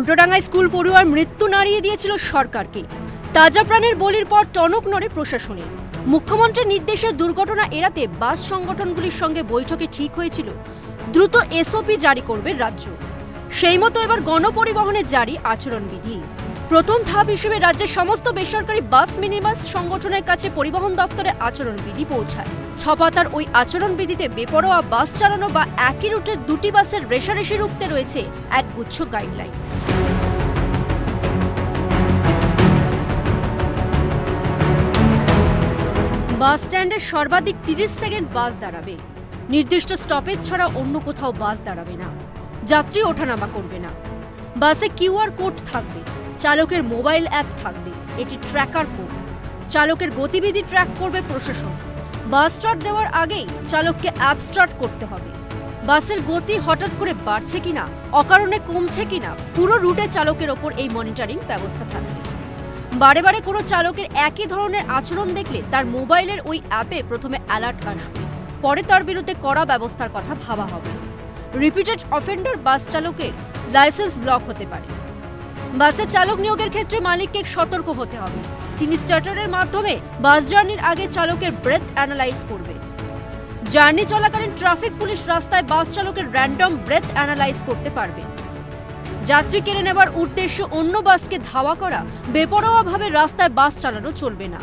উল্টোডাঙ্গায় school পড়ুয়ার মৃত্যু নাড়িয়ে দিয়েছিল সরকারকে। তাজা প্রাণের বলির পর টনক নড়ে প্রশাসনে। মুখ্যমন্ত্রীর নির্দেশে দুর্ঘটনা এড়াতে বাস সংগঠনগুলির সঙ্গে বৈঠকে ঠিক হয়েছিল দ্রুত এসওপি জারি করবে রাজ্য। সেই মতো এবার গণপরিবহনে জারি আচরণবিধি। প্রথম ধাপ হিসেবে রাজ্যের সমস্ত বেসরকারি বাস মিনিবাস সংগঠনের কাছে পরিবহন দপ্তরের আচরণবিধি পৌঁছায়। 6 পাতার ওই আচরণবিধিতে বেপরোয়া বাস চালানো বা একই রুটের দুটি বাসের রেষারেষি রুখতে রয়েছে একগুচ্ছ গাইডলাইন। বাস স্ট্যান্ডে সর্বাধিক 30 সেকেন্ড বাস দাঁড়াবে। নির্দিষ্ট স্টপেজ ছাড়া অন্য কোথাও বাস দাঁড়াবে না। যাত্রী ওঠানামা করবে না। বাসে কিউআর কোড থাকবে। চালকের মোবাইল অ্যাপ থাকবে, এটি ট্র্যাকার কোড। চালকের গতিবিধি ট্র্যাক করবে প্রশাসন। বাস স্টার্ট দেওয়ার আগেই চালককে অ্যাপ স্টার্ট করতে হবে। বাসের গতি হঠাৎ করে বাড়ছে কিনা, অকারণে কমছে কিনা, পুরো রুটে চালকের ওপর এই মনিটরিং ব্যবস্থা থাকবে। বারে বারে কোনো চালকের একই ধরনের আচরণ দেখলে তার মোবাইলের ওই অ্যাপে প্রথমে অ্যালার্ট আসবে, পরে তার বিরুদ্ধে কড়া ব্যবস্থার কথা ভাবা হবে। রিপিটেড অফেন্ডার বাস চালকের লাইসেন্স ব্লক হতে পারে। বাসে চালক নিয়োগের ক্ষেত্রে মালিককে সতর্ক হতে হবে। তিনি স্টার্টারের মাধ্যমে বাস জার্নির আগে চালকের ব্রেথ অ্যানালাইজ করবে। জার্নি চলাকালীন ট্রাফিক পুলিশ রাস্তায় বাস চালকের র্যান্ডম ব্রেথ অ্যানালাইজ করতে পারবে। যাত্রী কেড়ে নেবার উদ্দেশ্যে অন্য বাসকে ধাওয়া করা, বেপরোয়াভাবে রাস্তায় বাস চালানো চলবে না।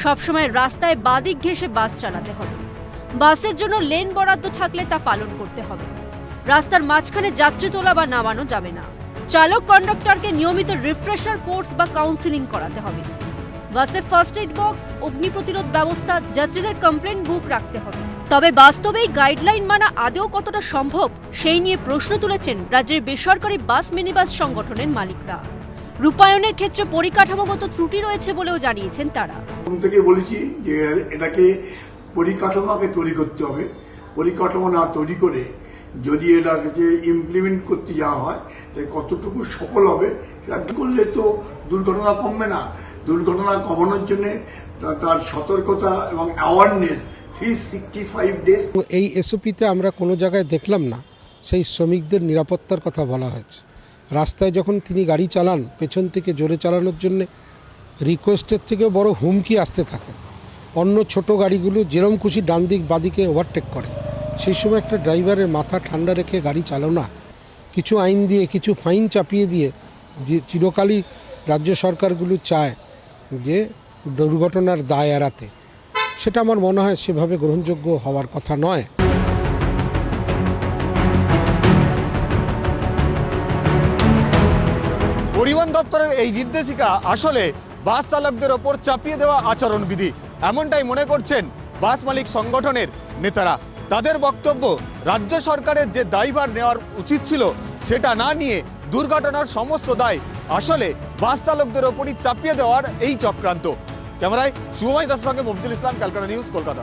সবসময় রাস্তায় বাদিক ঘেঁষে বাস চালাতে হবে। বাসের জন্য লেন বরাদ্দ থাকলে তা পালন করতে হবে। রাস্তার মাঝখানে যাত্রী তোলা বা নামানো যাবে না। চালক কন্ডাক্টরকে নিয়মিত রিফ্রেশার কোর্স বা কাউন্সিলিং করাতে হবে। বাসে ফার্স্ট এইড বক্স, অগ্নি প্রতিরোধ ব্যবস্থা, যাত্রীদের কমপ্লেন বুক রাখতে হবে। তবে বাস্তবেই গাইডলাইন মানা আদৌ কতটা সম্ভব সেই নিয়ে প্রশ্ন তুলেছেন রাজ্যের বেসরকারি বাস মিনিবাস সংগঠনের মালিকরা। রূপায়ণের ক্ষেত্রে পরিকাঠামোগত ত্রুটি রয়েছে বলেও জানিয়েছেন তারা। থেকে বলেছি যে এটাকে পরিকাঠামোকে তৈরি করতে হবে। পরিকাঠামো না তৈরি করে যদি এটাকে ইমপ্লিমেন্ট করতে যাওয়া হয় কতটুকু সফল হবে সেটা করলে তো দুর্ঘটনা কমবে না। দুর্ঘটনা কমানোর জন্য তার সতর্কতা এবং অ্যাওয়ারনেস 365 ডেজ। এই এসওপিতে আমরা কোনো জায়গায় দেখলাম না সেই শ্রমিকদের নিরাপত্তার কথা বলা হয়েছে। রাস্তায় যখন তিনি গাড়ি চালান, পেছন থেকে জোরে চালানোর জন্য রিকোয়েস্টের থেকে বড় হুমকি আসতে থাকে। অন্য ছোট গাড়িগুলো যেরম খুশি ডান দিক বাদিকে ওভারটেক করে। সেই সময় একটা ড্রাইভারের মাথা ঠান্ডা রেখে গাড়ি চালানো, কিছু আইন দিয়ে কিছু ফাইন চাপিয়ে দিয়ে যে চিরকালই রাজ্য সরকারগুলো চায় যে দুর্ঘটনার দায় এড়াতে, সেটা আমার মনে হয় সেভাবে গ্রহণযোগ্য হওয়ার কথা নয়। পরিবহন দপ্তরের এই নির্দেশিকা আসলে বাস চালকদের ওপর চাপিয়ে দেওয়া আচরণবিধি, এমনটাই মনে করছেন বাস মালিক সংগঠনের নেতারা। তাদের বক্তব্য, রাজ্য সরকারের যে দায়ভার নেওয়ার উচিত ছিল সেটা না নিয়ে দুর্ঘটনার সমস্ত দায় আসলে বাস চালকদের ওপরই চাপিয়ে দেওয়ার এই চক্রান্ত। ক্যামেরায় শুভময় দাসের সঙ্গে মফিজুল ইসলাম, ক্যালকাটা নিউজ, কলকাতা।